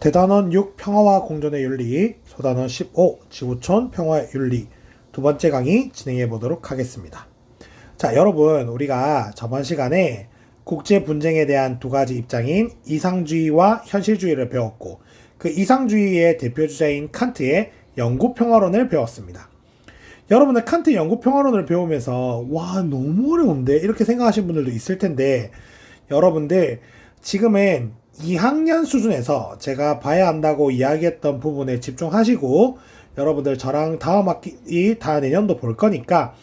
대단원 6 평화와 공존의 윤리, 소단원 15 지구촌 평화의 윤리 두 번째 강의 진행해 보도록 하겠습니다. 자, 여러분, 우리가 저번 시간에 국제 분쟁에 대한 두 가지 입장인 이상주의와 현실주의를 배웠고, 그 이상주의의 대표주자인 칸트의 영구평화론을 배웠습니다. 여러분들 칸트 영구평화론을 배우면서 와, 너무 어려운데 이렇게 생각하시는 분들도 있을 텐데, 여러분들 지금은 2학년 수준에서 제가 봐야 한다고 이야기했던 부분에 집중하시고, 여러분들 저랑 다음 학기 다 내년도 볼 거니까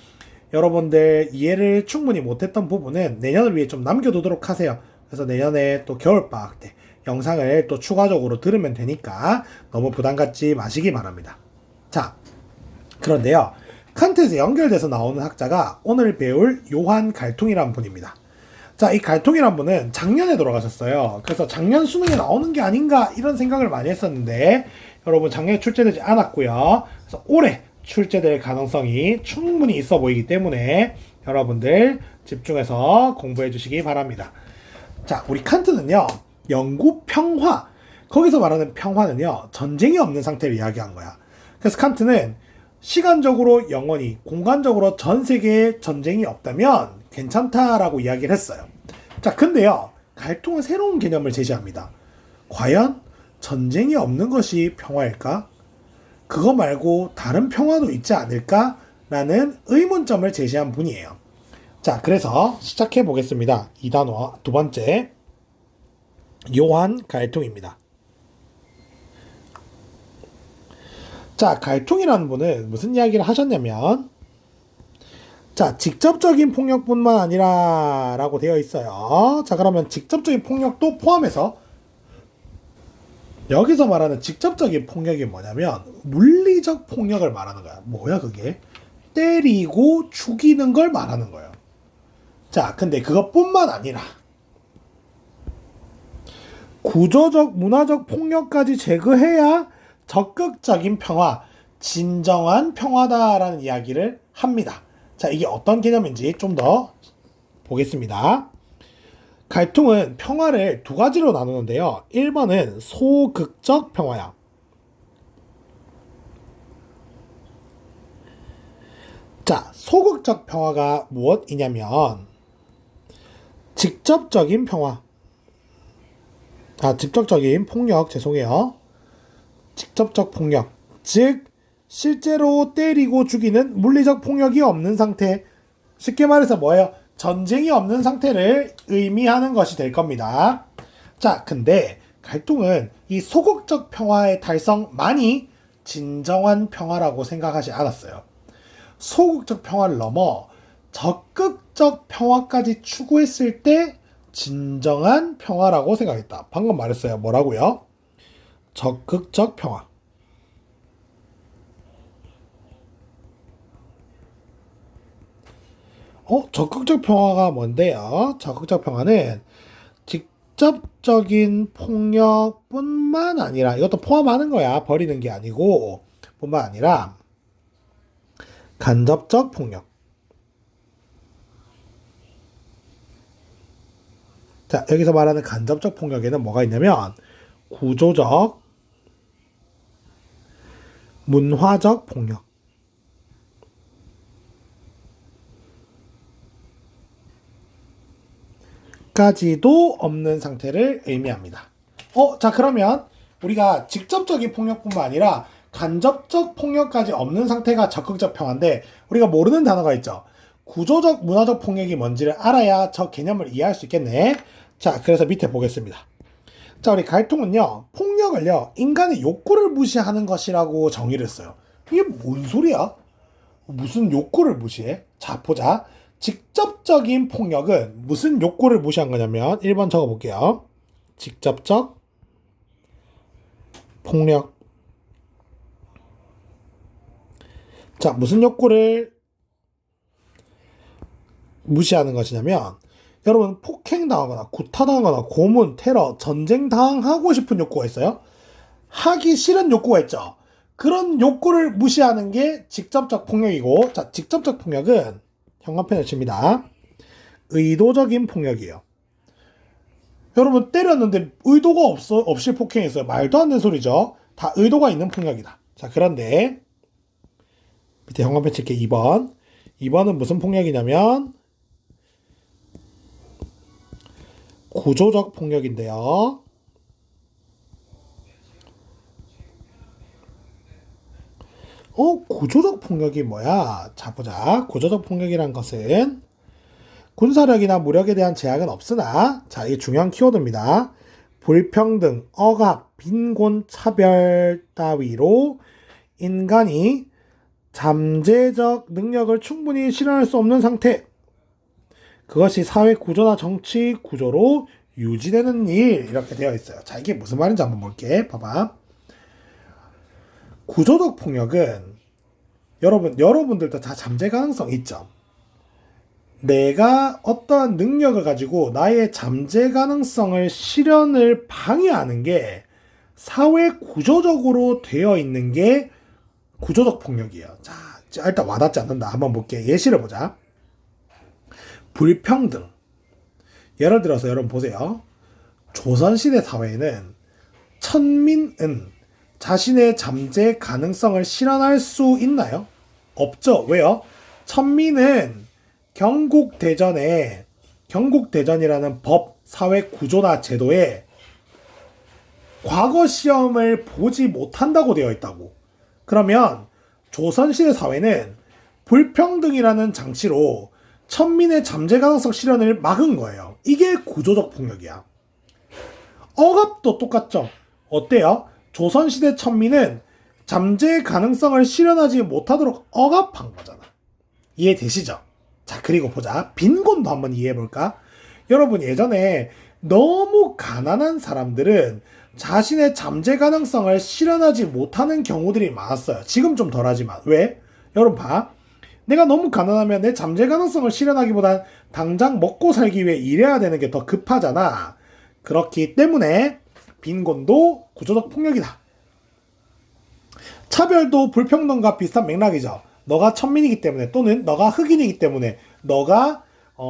여러분들 이해를 충분히 못했던 부분은 내년을 위해 좀 남겨두도록 하세요. 그래서 내년에 또 겨울방학 때 영상을 또 추가적으로 들으면 되니까 너무 부담 갖지 마시기 바랍니다. 자, 그런데요, 칸트에서 연결돼서 나오는 학자가 오늘 배울 요한 갈퉁이라는 분입니다. 자, 이 갈퉁이란 분은 작년에 돌아가셨어요. 그래서 작년 수능에 나오는 게 아닌가 이런 생각을 많이 했었는데, 여러분 작년에 출제되지 않았고요. 그래서 올해 출제될 가능성이 충분히 있어 보이기 때문에 여러분들 집중해서 공부해 주시기 바랍니다. 자, 우리 칸트는요, 영구평화, 거기서 말하는 평화는요, 전쟁이 없는 상태를 이야기한 거야. 그래서 칸트는 시간적으로 영원히, 공간적으로 전 세계에 전쟁이 없다면 괜찮다라고 이야기를 했어요. 자, 근데요, 갈퉁은 새로운 개념을 제시합니다. 과연 전쟁이 없는 것이 평화일까? 그거 말고 다른 평화도 있지 않을까? 라는 의문점을 제시한 분이에요. 자, 그래서 시작해 보겠습니다. 2단원 두 번째, 요한 갈퉁입니다. 자, 갈퉁이라는 분은 무슨 이야기를 하셨냐면, 자, 직접적인 폭력뿐만 아니라 라고 되어 있어요. 자, 그러면 직접적인 폭력도 포함해서 여기서 말하는 직접적인 폭력이 뭐냐면 물리적 폭력을 말하는 거야. 뭐야 그게? 때리고 죽이는 걸 말하는 거예요. 자, 근데 그것뿐만 아니라 구조적, 문화적 폭력까지 제거해야 적극적인 평화, 진정한 평화다라는 이야기를 합니다. 자, 이게 어떤 개념인지 좀 더 보겠습니다. 갈퉁은 평화를 두 가지로 나누는데요. 1번은 소극적 평화야. 자, 소극적 평화가 무엇이냐면 직접적인 평화. 직접적인 폭력, 죄송해요. 직접적 폭력. 즉, 실제로 때리고 죽이는 물리적 폭력이 없는 상태. 쉽게 말해서 뭐예요? 전쟁이 없는 상태를 의미하는 것이 될 겁니다. 자, 근데 갈퉁은 이 소극적 평화의 달성만이 진정한 평화라고 생각하지 않았어요. 소극적 평화를 넘어 적극적 평화까지 추구했을 때 진정한 평화라고 생각했다. 방금 말했어요. 뭐라고요? 적극적 평화. 적극적 평화가 뭔데요? 적극적 평화는 직접적인 폭력뿐만 아니라, 이것도 포함하는 거야. 버리는 게 아니고, 뿐만 아니라 간접적 폭력. 자, 여기서 말하는 간접적 폭력에는 뭐가 있냐면 구조적, 문화적 폭력 까지도 없는 상태를 의미합니다. 자, 그러면 우리가 직접적인 폭력뿐만 아니라 간접적 폭력까지 없는 상태가 적극적 평화인데, 우리가 모르는 단어가 있죠. 구조적, 문화적 폭력이 뭔지를 알아야 저 개념을 이해할 수 있겠네. 자, 그래서 밑에 보겠습니다. 자, 우리 갈퉁은요, 폭력을요, 인간의 욕구를 무시하는 것이라고 정의를 했어요. 이게 뭔 소리야? 무슨 욕구를 무시해? 자, 보자. 직접적인 폭력은 무슨 욕구를 무시한 거냐면 1번 적어볼게요. 직접적 폭력. 자, 무슨 욕구를 무시하는 것이냐면, 여러분 폭행당하거나 구타당하거나 고문, 테러, 전쟁 당하고 싶은 욕구가 있어요. 하기 싫은 욕구가 있죠. 그런 욕구를 무시하는 게 직접적 폭력이고, 자, 직접적 폭력은 형광펜을 칩니다. 의도적인 폭력이에요. 여러분 때렸는데 의도가 없이 폭행했어요. 말도 안 되는 소리죠. 다 의도가 있는 폭력이다. 자, 그런데 밑에 형광펜 칠게 2번. 2번은 무슨 폭력이냐면 구조적 폭력인데요. 구조적 폭력이 뭐야? 자, 보자. 구조적 폭력이란 것은 군사력이나 무력에 대한 제약은 없으나, 자, 이게 중요한 키워드입니다. 불평등, 억압, 빈곤, 차별 따위로 인간이 잠재적 능력을 충분히 실현할 수 없는 상태. 그것이 사회 구조나 정치 구조로 유지되는 일. 이렇게 되어 있어요. 자, 이게 무슨 말인지 한번 볼게. 봐봐. 구조적 폭력은 여러분들도 다 잠재 가능성 있죠. 내가 어떠한 능력을 가지고 나의 잠재 가능성을 실현을 방해하는 게 사회 구조적으로 되어 있는 게 구조적 폭력이에요. 자, 일단 와닿지 않는다. 한번 볼게. 예시를 보자. 불평등. 예를 들어서 여러분 보세요. 조선시대 사회에는 천민은 자신의 잠재 가능성을 실현할 수 있나요? 없죠. 왜요? 천민은 경국대전이라는 법, 사회 구조나 제도에 과거 시험을 보지 못한다고 되어 있다고. 그러면 조선시대 사회는 불평등이라는 장치로 천민의 잠재 가능성 실현을 막은 거예요. 이게 구조적 폭력이야. 억압도 똑같죠. 어때요? 조선시대 천민은 잠재 가능성을 실현하지 못하도록 억압한 거잖아. 이해되시죠? 자, 그리고 보자. 빈곤도 한번 이해해볼까? 여러분, 예전에 너무 가난한 사람들은 자신의 잠재 가능성을 실현하지 못하는 경우들이 많았어요. 지금 좀 덜하지만. 왜? 여러분 봐. 내가 너무 가난하면 내 잠재 가능성을 실현하기보단 당장 먹고 살기 위해 일해야 되는 게 더 급하잖아. 그렇기 때문에 빈곤도 구조적 폭력이다. 차별도 불평등과 비슷한 맥락이죠. 너가 천민이기 때문에 또는 너가 흑인이기 때문에 너가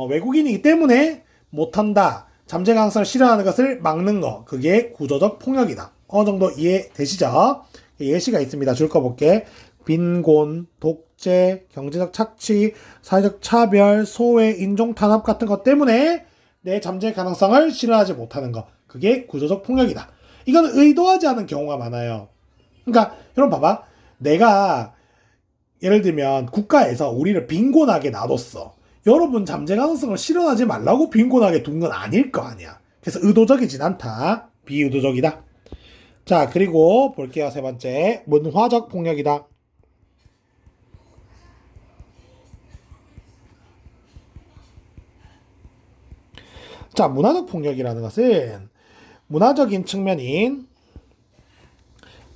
외국인이기 때문에 못한다. 잠재 가능성을 실현하는 것을 막는 거. 그게 구조적 폭력이다. 어느 정도 이해되시죠? 예시가 있습니다. 줄 거 볼게. 빈곤, 독재, 경제적 착취, 사회적 차별, 소외, 인종 탄압 같은 것 때문에 내 잠재 가능성을 실현하지 못하는 것. 그게 구조적 폭력이다. 이건 의도하지 않은 경우가 많아요. 그러니까 여러분 봐봐. 내가 예를 들면 국가에서 우리를 빈곤하게 놔뒀어. 여러분 잠재 가능성을 실현하지 말라고 빈곤하게 둔 건 아닐 거 아니야. 그래서 의도적이진 않다. 비의도적이다. 자, 그리고 볼게요. 세 번째. 문화적 폭력이다. 자, 문화적 폭력이라는 것은 문화적인 측면인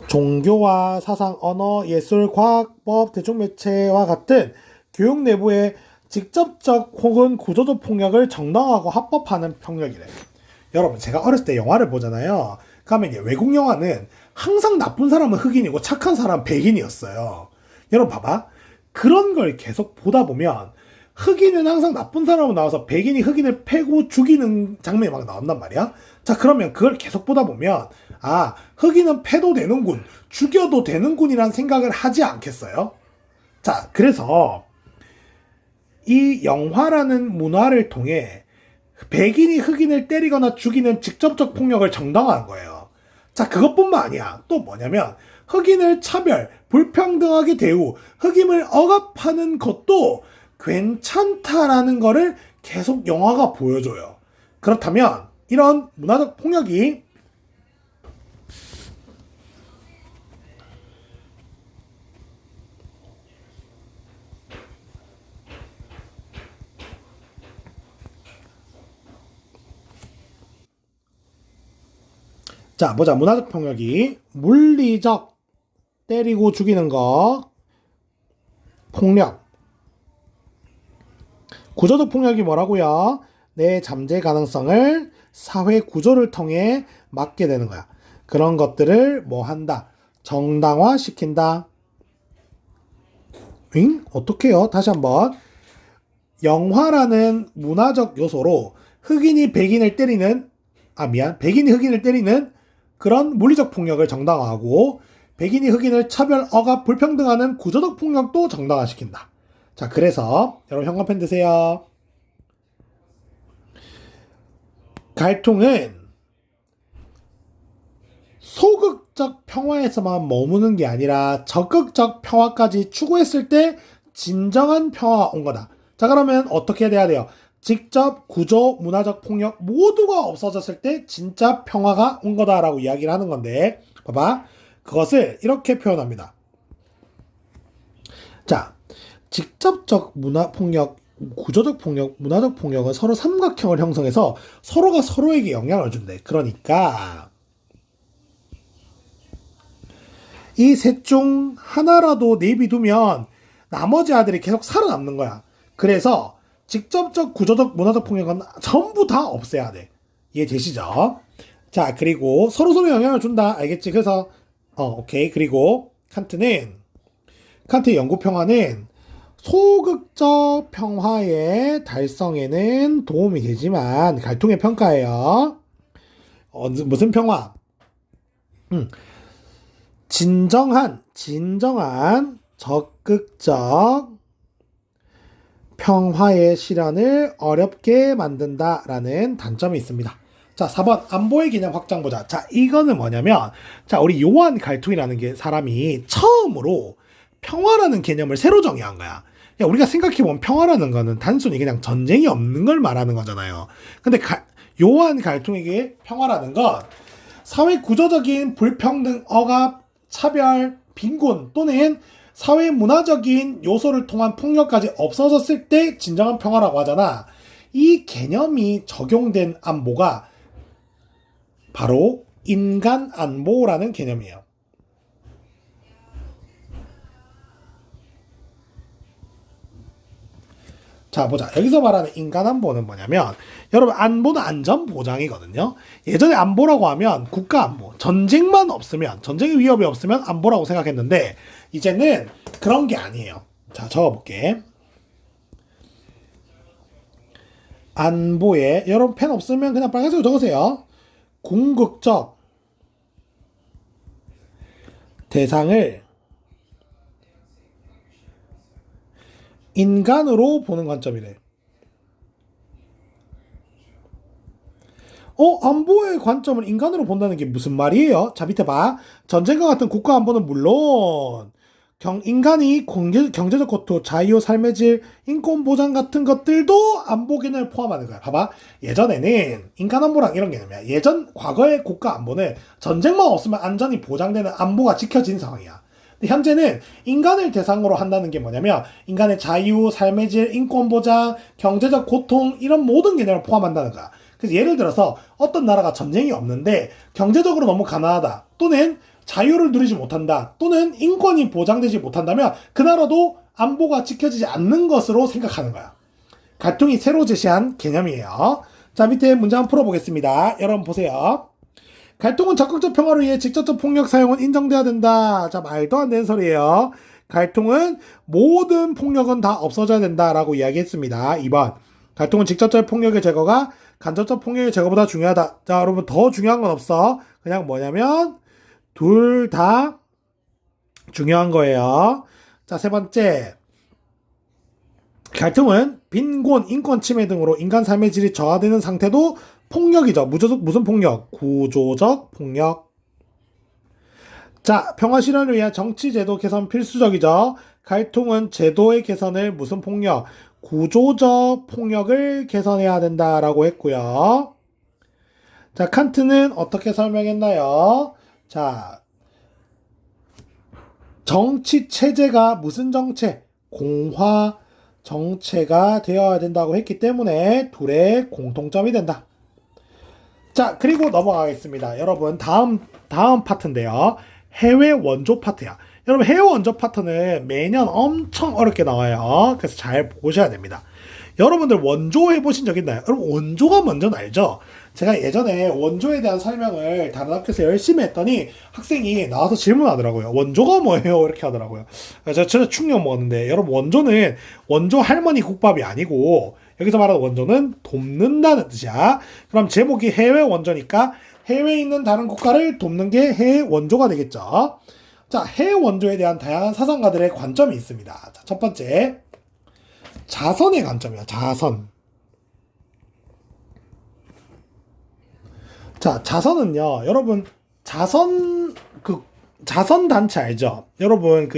종교와 사상, 언어, 예술, 과학, 법, 대중매체와 같은 교육 내부의 직접적 혹은 구조적 폭력을 정당화하고 합법화하는 폭력이래. 여러분, 제가 어렸을 때 영화를 보잖아요. 그러면 이제 외국 영화는 항상 나쁜 사람은 흑인이고 착한 사람은 백인이었어요. 여러분 봐봐. 그런 걸 계속 보다 보면 흑인은 항상 나쁜 사람으로 나와서 백인이 흑인을 패고 죽이는 장면이 막 나온단 말이야. 자, 그러면 그걸 계속 보다 보면 아, 흑인은 패도 되는군, 죽여도 되는군이란 생각을 하지 않겠어요? 자, 그래서 이 영화라는 문화를 통해 백인이 흑인을 때리거나 죽이는 직접적 폭력을 정당화한 거예요. 자, 그것뿐만 아니야. 또 뭐냐면 흑인을 차별, 불평등하게 대우, 흑인을 억압하는 것도 괜찮다라는 거를 계속 영화가 보여줘요. 그렇다면 이런 문화적 폭력이 자, 보자. 문화적 폭력이 물리적 때리고 죽이는 거 폭력. 구조적 폭력이 뭐라고요? 내 잠재 가능성을 사회 구조를 통해 막게 되는 거야. 그런 것들을 뭐 한다? 정당화 시킨다. 응? 어떻게요? 다시 한번. 영화라는 문화적 요소로 흑인이 백인을 때리는 백인이 흑인을 때리는 그런 물리적 폭력을 정당화하고 백인이 흑인을 차별, 억압, 불평등하는 구조적 폭력도 정당화시킨다. 자, 그래서 여러분 형광펜 드세요. 갈통은 소극적 평화에서만 머무는 게 아니라 적극적 평화까지 추구했을 때 진정한 평화가 온 거다. 자, 그러면 어떻게 돼야 돼요? 직접 구조, 문화적 폭력 모두가 없어졌을 때 진짜 평화가 온 거다라고 이야기를 하는 건데, 봐봐. 그것을 이렇게 표현합니다. 자, 직접적 문화 폭력, 구조적 폭력, 문화적 폭력은 서로 삼각형을 형성해서 서로가 서로에게 영향을 준대. 그러니까 이 셋 중 하나라도 내비두면 나머지 아들이 계속 살아남는 거야. 그래서 직접적, 구조적, 문화적 폭력은 전부 다 없애야 돼. 이해되시죠? 자, 그리고 서로서로 영향을 준다. 알겠지? 그래서 오케이. 그리고 칸트의 영구평화는 소극적 평화의 달성에는 도움이 되지만 갈통의 평가예요. 무슨 평화? 진정한 적극적 평화의 실현을 어렵게 만든다라는 단점이 있습니다. 자, 4번 안보의 개념 확장 보자. 자, 이거는 뭐냐면, 자, 우리 요한 갈통이라는 게 사람이 처음으로 평화라는 개념을 새로 정의한 거야. 야, 우리가 생각해보면 평화라는 거는 단순히 그냥 전쟁이 없는 걸 말하는 거잖아요. 근데 요한 갈통에게 평화라는 건 사회 구조적인 불평등, 억압, 차별, 빈곤 또는 사회 문화적인 요소를 통한 폭력까지 없어졌을 때 진정한 평화라고 하잖아. 이 개념이 적용된 안보가 바로 인간 안보라는 개념이에요. 자, 보자. 여기서 말하는 인간 안보는 뭐냐면, 여러분, 안보는 안전 보장이거든요. 예전에 안보라고 하면 국가 안보, 전쟁만 없으면, 전쟁의 위협이 없으면 안보라고 생각했는데, 이제는 그런 게 아니에요. 자, 적어볼게. 안보에, 여러분 펜 없으면 그냥 빨간색으로 적으세요. 궁극적 대상을 인간으로 보는 관점이래. 안보의 관점을 인간으로 본다는 게 무슨 말이에요? 자, 밑에 봐. 전쟁과 같은 국가 안보는 물론 인간이 경제적 고통, 자유, 삶의 질, 인권 보장 같은 것들도 안보 개념을 포함하는 거야. 봐봐. 예전에는 인간 안보랑 이런 개념이야. 과거의 국가 안보는 전쟁만 없으면 안전이 보장되는 안보가 지켜진 상황이야. 근데 현재는 인간을 대상으로 한다는 게 뭐냐면 인간의 자유, 삶의 질, 인권 보장, 경제적 고통 이런 모든 개념을 포함한다는 거야. 그래서 예를 들어서 어떤 나라가 전쟁이 없는데 경제적으로 너무 가난하다 또는 자유를 누리지 못한다 또는 인권이 보장되지 못한다면 그 나라도 안보가 지켜지지 않는 것으로 생각하는 거야. 갈통이 새로 제시한 개념이에요. 자, 밑에 문제 한번 풀어보겠습니다. 여러분 보세요. 갈통은 적극적 평화를 위해 직접적 폭력 사용은 인정돼야 된다. 자, 말도 안 되는 소리예요. 갈통은 모든 폭력은 다 없어져야 된다라고 이야기했습니다. 2번. 갈통은 직접적 폭력의 제거가 간접적 폭력의 제거보다 중요하다. 자, 여러분 더 중요한 건 없어. 그냥 뭐냐면 둘 다 중요한 거예요. 자, 세 번째. 갈통은 빈곤, 인권 침해 등으로 인간 삶의 질이 저하되는 상태도 폭력이죠. 무슨 폭력? 구조적 폭력. 자, 평화 실현을 위한 정치 제도 개선 필수적이죠. 갈통은 제도의 개선을 무슨 폭력? 구조적 폭력을 개선해야 된다라고 했고요. 자, 칸트는 어떻게 설명했나요? 자, 정치 체제가 무슨 정체? 공화 정체가 되어야 된다고 했기 때문에 둘의 공통점이 된다. 자, 그리고 넘어가겠습니다. 여러분, 다음 파트인데요. 해외 원조 파트야. 여러분, 해외 원조 파트는 매년 엄청 어렵게 나와요. 그래서 잘 보셔야 됩니다. 여러분들 원조 해보신 적 있나요? 여러분, 원조가 뭔지는 알죠? 제가 예전에 원조에 대한 설명을 다른 학교에서 열심히 했더니 학생이 나와서 질문하더라고요. 원조가 뭐예요? 이렇게 하더라고요. 제가 진짜 충격 먹었는데, 여러분, 원조 할머니 국밥이 아니고 여기서 말하는 원조는 돕는다는 뜻이야. 그럼 제목이 해외 원조니까 해외에 있는 다른 국가를 돕는 게 해외 원조가 되겠죠. 자, 해외 원조에 대한 다양한 사상가들의 관점이 있습니다. 자, 첫 번째, 자선의 관점이야. 자선. 자, 자선은요, 여러분, 자선 단체 알죠? 여러분,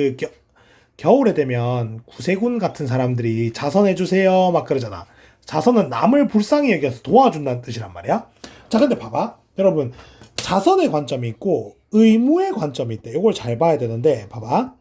겨울에 되면 구세군 같은 사람들이 자선해주세요 막 그러잖아. 자선은 남을 불쌍히 여겨서 도와준다는 뜻이란 말이야. 자, 근데 봐봐. 여러분, 자선의 관점이 있고 의무의 관점이 있대. 이걸 잘 봐야 되는데, 봐봐.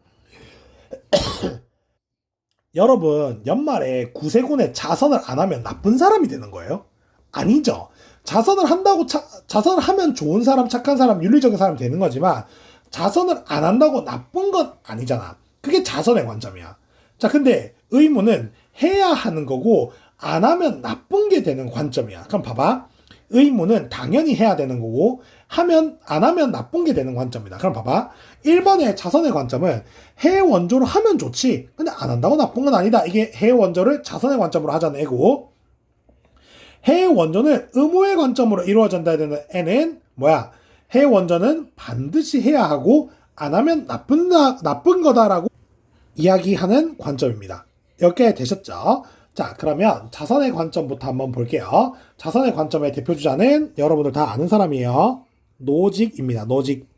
여러분, 연말에 구세군에 자선을 안 하면 나쁜 사람이 되는 거예요? 아니죠. 자선을 하면 좋은 사람, 착한 사람, 윤리적인 사람이 되는 거지만, 자선을 안 한다고 나쁜 건 아니잖아. 그게 자선의 관점이야. 자, 근데 의무는 해야 하는 거고, 안 하면 나쁜 게 되는 관점이야. 그럼 봐봐. 의무는 당연히 해야 되는 거고, 안 하면 나쁜 게 되는 관점이다. 그럼 봐봐. 1번의 자선의 관점은 해외 원조로 하면 좋지. 근데 안 한다고 나쁜 건 아니다. 이게 해외 원조를 자선의 관점으로 하자는 애고, 해외 원조는 의무의 관점으로 이루어진다 되는 애는 뭐야? 해외 원조는 반드시 해야 하고, 안 하면 나쁜 거다라고 이야기하는 관점입니다. 이렇게 되셨죠? 자, 그러면 자선의 관점부터 한번 볼게요. 자선의 관점의 대표주자는 여러분들 다 아는 사람이에요. 노직입니다. 노직.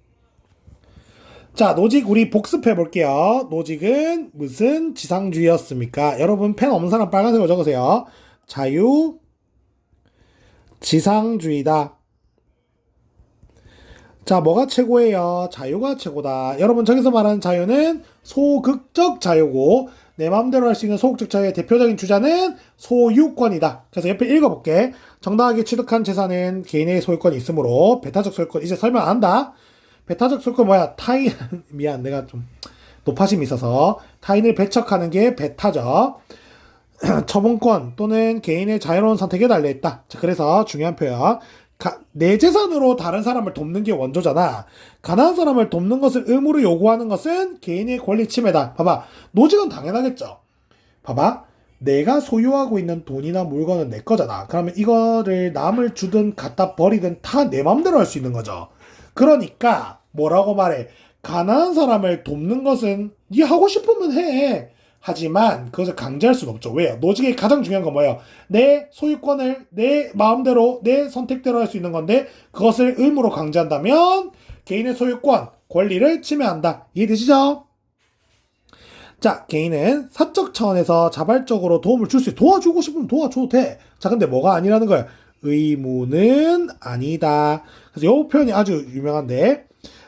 자, 노직 우리 복습해 볼게요. 노직은 무슨 지상주의였습니까? 여러분 펜 없는 사람 빨간색으로 적으세요. 자유, 지상주의다. 자, 뭐가 최고예요? 자유가 최고다. 여러분, 저기서 말하는 자유는 소극적 자유고, 내 마음대로 할 수 있는 소극적 자유의 대표적인 주자는 소유권이다. 그래서 옆에 읽어볼게. 정당하게 취득한 재산은 개인의 소유권이 있으므로, 배타적 소유권, 이제 설명 안 한다. 배타적 소유권 뭐야? 미안, 내가 좀 높아심이 있어서. 타인을 배척하는 게 배타죠. 처분권 또는 개인의 자유로운 선택에 달려있다. 자, 그래서 중요한 표현. 내 재산으로 다른 사람을 돕는 게 원조잖아. 가난한 사람을 돕는 것을 의무로 요구하는 것은 개인의 권리 침해다. 봐봐. 노직은 당연하겠죠. 봐봐. 내가 소유하고 있는 돈이나 물건은 내 거잖아. 그러면 이거를 남을 주든 갖다 버리든 다 내 맘대로 할 수 있는 거죠. 그러니까 뭐라고 말해. 가난한 사람을 돕는 것은 네 하고 싶으면 해. 하지만 그것을 강제할 수는 없죠. 왜요? 노직의 가장 중요한 건 뭐예요? 내 소유권을 내 마음대로 내 선택대로 할 수 있는 건데 그것을 의무로 강제한다면 개인의 소유권, 권리를 침해한다. 이해되시죠? 자, 개인은 사적 차원에서 자발적으로 도움을 줄 수 있어. 도와주고 싶으면 도와줘도 돼. 자, 근데 뭐가 아니라는 거야? 의무는 아니다. 그래서 이 표현이 아주 유명한데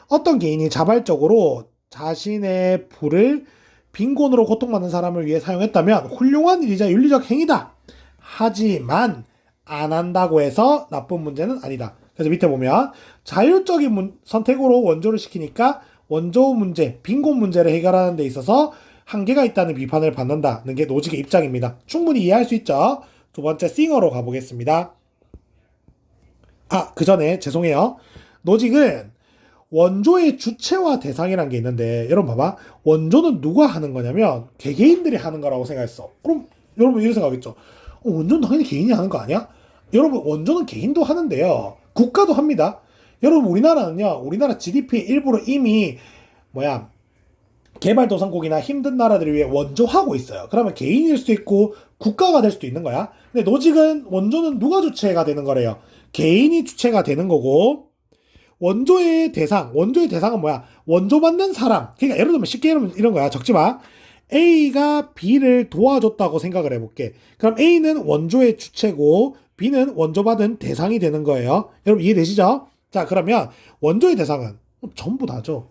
어떤 개인이 자발적으로 자신의 부를 빈곤으로 고통받는 사람을 위해 사용했다면 훌륭한 일이자 윤리적 행위다. 하지만 안 한다고 해서 나쁜 문제는 아니다. 그래서 밑에 보면 자율적인 선택으로 원조를 시키니까 원조 문제, 빈곤 문제를 해결하는 데 있어서 한계가 있다는 비판을 받는다는 게 노직의 입장입니다. 충분히 이해할 수 있죠? 두 번째 싱어로 가보겠습니다. 그 전에 죄송해요. 노직은 원조의 주체와 대상이라는 게 있는데 여러분 봐봐. 원조는 누가 하는 거냐면 개개인들이 하는 거라고 생각했어. 그럼 여러분 이런 생각하겠죠. 원조는 당연히 개인이 하는 거 아니야? 여러분 원조는 개인도 하는데요. 국가도 합니다. 여러분 우리나라 GDP의 일부로 이미 개발도상국이나 힘든 나라들을 위해 원조하고 있어요. 그러면 개인일 수도 있고 국가가 될 수도 있는 거야. 근데 노직은 원조는 누가 주체가 되는 거래요? 개인이 주체가 되는 거고 원조의 대상은 뭐야? 원조받는 사람. 그러니까 예를 들면 쉽게 이런 거야. 적지 마. A가 B를 도와줬다고 생각을 해볼게. 그럼 A는 원조의 주체고 B는 원조받은 대상이 되는 거예요. 여러분 이해되시죠? 자, 그러면 원조의 대상은 전부 다죠.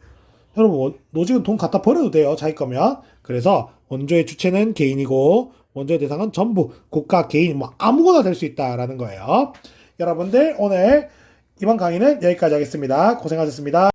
여러분 노직은 돈 갖다 버려도 돼요. 자기 거면. 그래서 원조의 주체는 개인이고 원조의 대상은 전부 국가, 개인 아무거나 될 수 있다라는 거예요. 여러분들 오늘 이번 강의는 여기까지 하겠습니다. 고생하셨습니다.